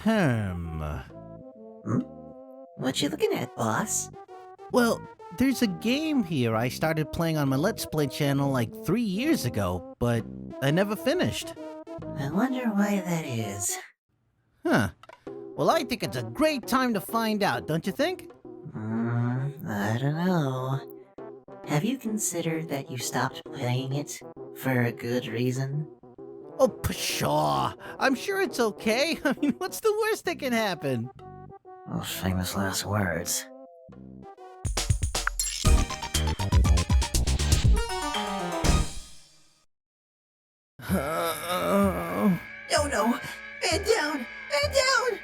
Hmm. Hmm? What you looking at, boss? Well, there's a game here I started playing on my Let's Play channel like 3 years ago, but I never finished. I wonder why that is. Huh. Well, I think it's a great time to find out, don't you think? I don't know. Have you considered that you stopped playing it for a good reason? Oh, pshaw. I'm sure it's okay. I mean, what's the worst that can happen? Those famous last words. Oh no! Man down! Man down!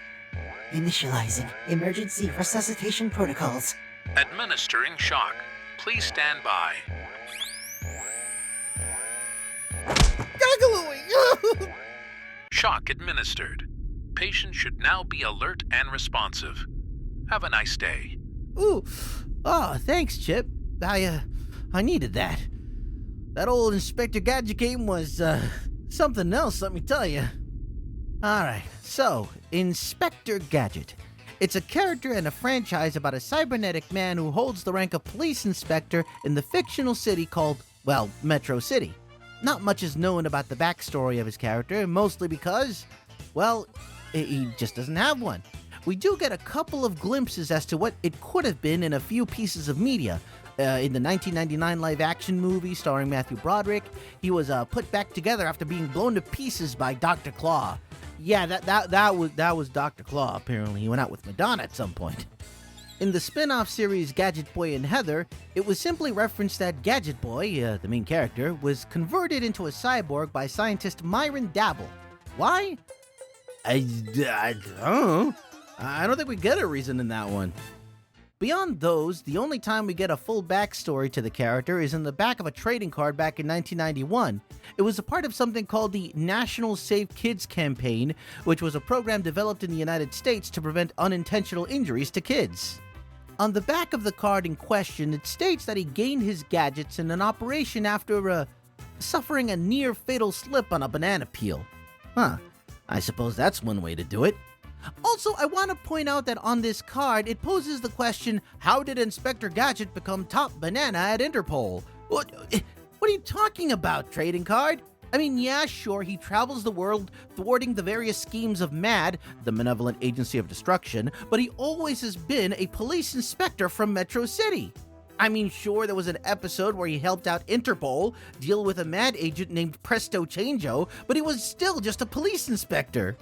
Initializing emergency resuscitation protocols. Administering shock. Please stand by. Gargling! Shock administered. Patient should now be alert and responsive. Have a nice day. Ooh. Oh, thanks, Chip. I needed that. That old Inspector Gadget game was, something else, let me tell you. Alright, so, Inspector Gadget. It's a character in a franchise about a cybernetic man who holds the rank of police inspector in the fictional city called, well, Metro City. Not much is known about the backstory of his character, mostly because, well, he just doesn't have one. We do get a couple of glimpses as to what it could have been in a few pieces of media. In the 1999 live-action movie starring Matthew Broderick, he was put back together after being blown to pieces by Dr. Claw. Yeah, that was Dr. Claw, apparently. He went out with Madonna at some point. In the spin-off series Gadget Boy and Heather, it was simply referenced that Gadget Boy, the main character, was converted into a cyborg by scientist Myron Dabble. Why? I don't know. I don't think we get a reason in that one. Beyond those, the only time we get a full backstory to the character is in the back of a trading card back in 1991. It was a part of something called the National Save Kids campaign, which was a program developed in the United States to prevent unintentional injuries to kids. On the back of the card in question, it states that he gained his gadgets in an operation after suffering a near-fatal slip on a banana peel. Huh, I suppose that's one way to do it. Also, I want to point out that on this card, it poses the question, how did Inspector Gadget become top banana at Interpol? What are you talking about, trading card? I mean, yeah, sure, he travels the world thwarting the various schemes of MAD, the Malevolent Agency of Destruction, but he always has been a police inspector from Metro City. I mean, sure, there was an episode where he helped out Interpol deal with a MAD agent named Presto Changeo, but he was still just a police inspector.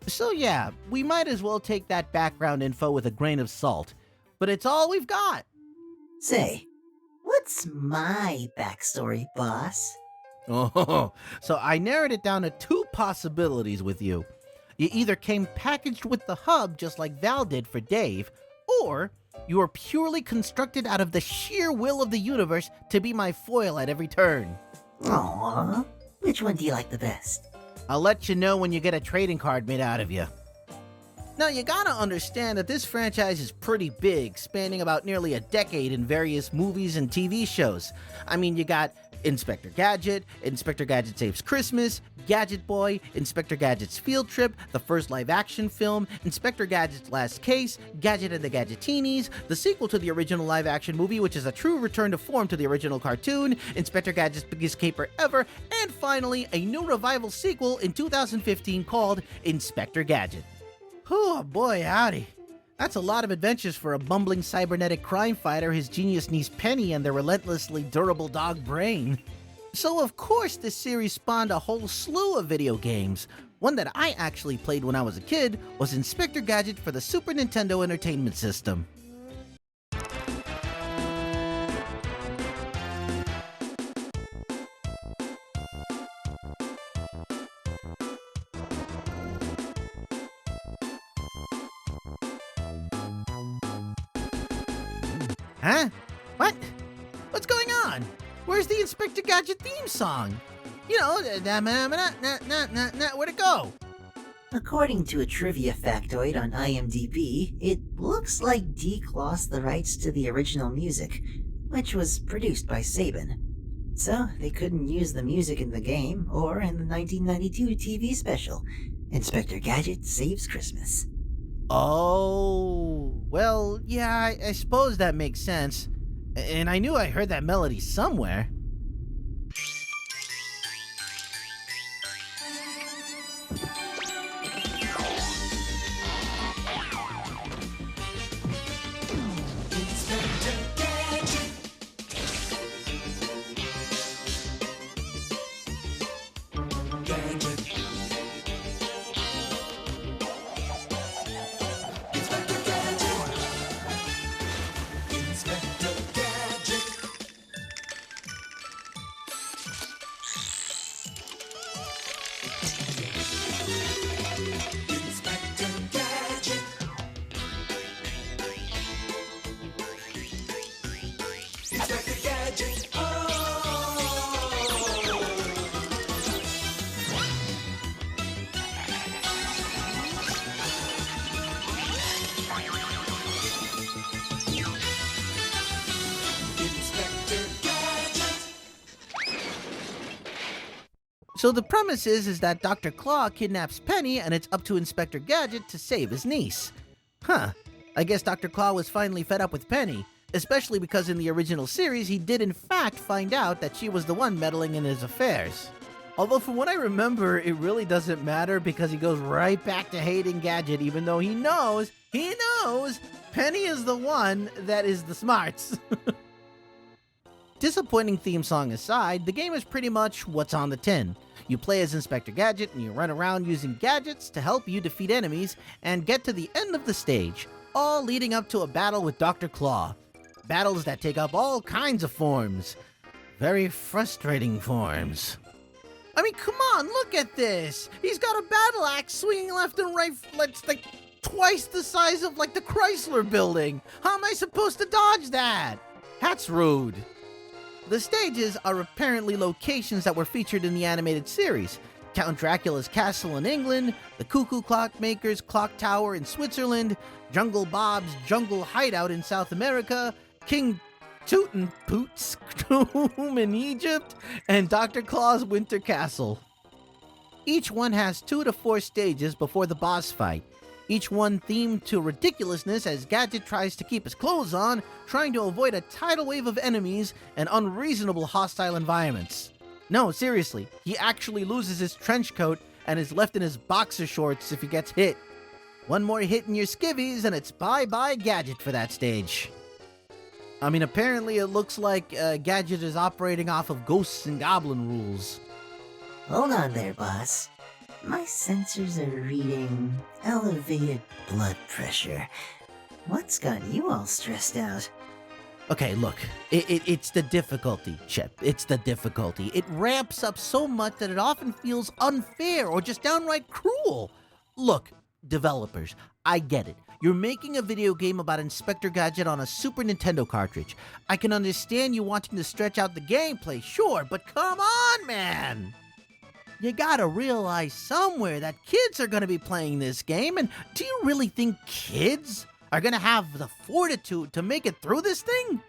So yeah, we might as well take that background info with a grain of salt. But it's all we've got. Say, what's my backstory, boss? Oh, so I narrowed it down to two possibilities with you. You either came packaged with the hub just like Val did for Dave, or you are purely constructed out of the sheer will of the universe to be my foil at every turn. Aww, which one do you like the best? I'll let you know when you get a trading card made out of you. Now, you gotta understand that this franchise is pretty big, spanning about nearly a decade in various movies and TV shows. I mean, you got Inspector Gadget, Inspector Gadget Saves Christmas, Gadget Boy, Inspector Gadget's Field Trip, the first live-action film, Inspector Gadget's Last Case, Gadget and the Gadgetinis, the sequel to the original live-action movie, which is a true return to form to the original cartoon, Inspector Gadget's Biggest Caper Ever, and finally, a new revival sequel in 2015 called Inspector Gadget. Oh boy, howdy. That's a lot of adventures for a bumbling cybernetic crime fighter, his genius niece Penny, and their relentlessly durable dog Brain. So of course this series spawned a whole slew of video games. One that I actually played when I was a kid was Inspector Gadget for the Super Nintendo Entertainment System. Huh? What? What's going on? Where's the Inspector Gadget theme song? You know, where'd it go? According to a trivia factoid on IMDb, it looks like Deke lost the rights to the original music, which was produced by Saban. So they couldn't use the music in the game or in the 1992 TV special. Inspector Gadget saves Christmas. Oh, well, yeah, I suppose that makes sense. And I knew I heard that melody somewhere. So the premise is that Dr. Claw kidnaps Penny and it's up to Inspector Gadget to save his niece. Huh. I guess Dr. Claw was finally fed up with Penny, especially because in the original series he did in fact find out that she was the one meddling in his affairs. Although from what I remember, it really doesn't matter because he goes right back to hating Gadget even though he knows Penny is the one that is the smarts. Disappointing theme song aside, the game is pretty much what's on the tin. You play as Inspector Gadget and you run around using gadgets to help you defeat enemies and get to the end of the stage, all leading up to a battle with Dr. Claw. Battles that take up all kinds of forms. Very frustrating forms. I mean, come on, look at this! He's got a battle axe swinging left and right, it's like twice the size of like the Chrysler building! How am I supposed to dodge that? That's rude. The stages are apparently locations that were featured in the animated series. Count Dracula's castle in England, the Cuckoo Clockmaker's clock tower in Switzerland, Jungle Bob's jungle hideout in South America, King Tootenpoot's tomb in Egypt, and Dr. Claw's winter castle. Each one has 2 to 4 stages before the boss fight. Each one themed to ridiculousness as Gadget tries to keep his clothes on, trying to avoid a tidal wave of enemies and unreasonable hostile environments. No, seriously, he actually loses his trench coat and is left in his boxer shorts if he gets hit. One more hit in your skivvies and it's bye-bye Gadget for that stage. I mean, apparently it looks like Gadget is operating off of ghosts and goblin rules. Hold on there, boss. My sensors are reading elevated blood pressure. What's got you all stressed out? Okay, look, it's the difficulty, Chip. It's the difficulty. It ramps up so much that it often feels unfair or just downright cruel. Look, developers, I get it. You're making a video game about Inspector Gadget on a Super Nintendo cartridge. I can understand you wanting to stretch out the gameplay, sure, but come on, man! You gotta realize somewhere that kids are gonna be playing this game, and do you really think kids are gonna have the fortitude to make it through this thing?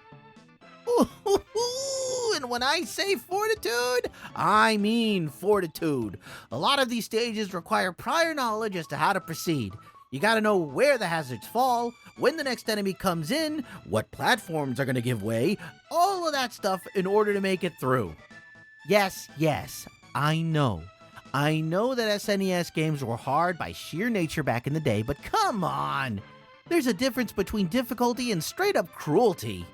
Ooh, and when I say fortitude, I mean fortitude. A lot of these stages require prior knowledge as to how to proceed. You gotta know where the hazards fall, when the next enemy comes in, what platforms are gonna give way, all of that stuff in order to make it through. Yes, I know that SNES games were hard by sheer nature back in the day, but come on! There's a difference between difficulty and straight-up cruelty.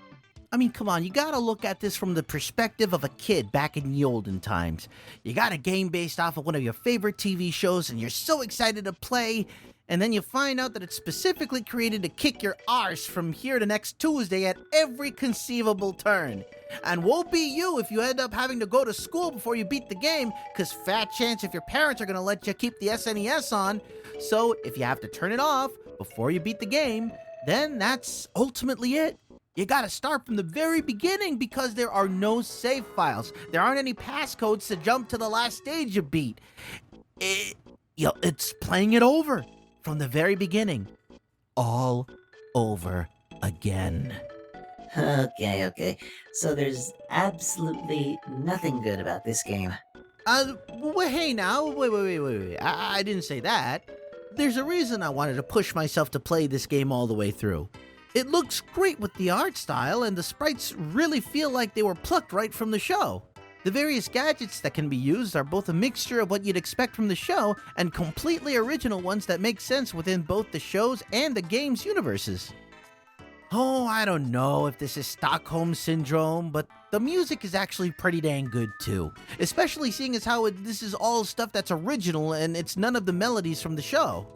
I mean, come on, you gotta look at this from the perspective of a kid back in the olden times. You got a game based off of one of your favorite TV shows and you're so excited to play, and then you find out that it's specifically created to kick your arse from here to next Tuesday at every conceivable turn. And woe be you if you end up having to go to school before you beat the game, cause fat chance if your parents are gonna let you keep the SNES on. So if you have to turn it off before you beat the game, then that's ultimately it. You gotta start from the very beginning because there are no save files. There aren't any passcodes to jump to the last stage you beat. It's playing it over from the very beginning. All over again. Okay. So there's absolutely nothing good about this game. Well, hey now, wait. I didn't say that. There's a reason I wanted to push myself to play this game all the way through. It looks great with the art style, and the sprites really feel like they were plucked right from the show. The various gadgets that can be used are both a mixture of what you'd expect from the show and completely original ones that make sense within both the show's and the game's universes. Oh, I don't know if this is Stockholm Syndrome, but the music is actually pretty dang good too. Especially seeing as how this is all stuff that's original and it's none of the melodies from the show.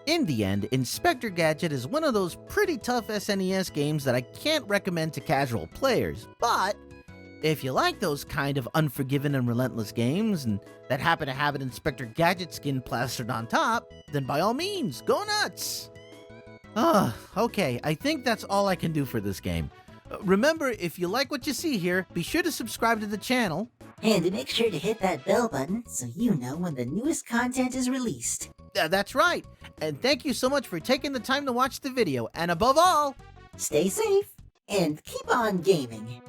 In the end, Inspector Gadget is one of those pretty tough SNES games that I can't recommend to casual players, but if you like those kind of unforgiving and relentless games and that happen to have an Inspector Gadget skin plastered on top, then by all means, go nuts! Okay, I think that's all I can do for this game. Remember, if you like what you see here, be sure to subscribe to the channel. And make sure to hit that bell button so you know when the newest content is released. That's right. And thank you so much for taking the time to watch the video. And above all, Stay safe and keep on gaming.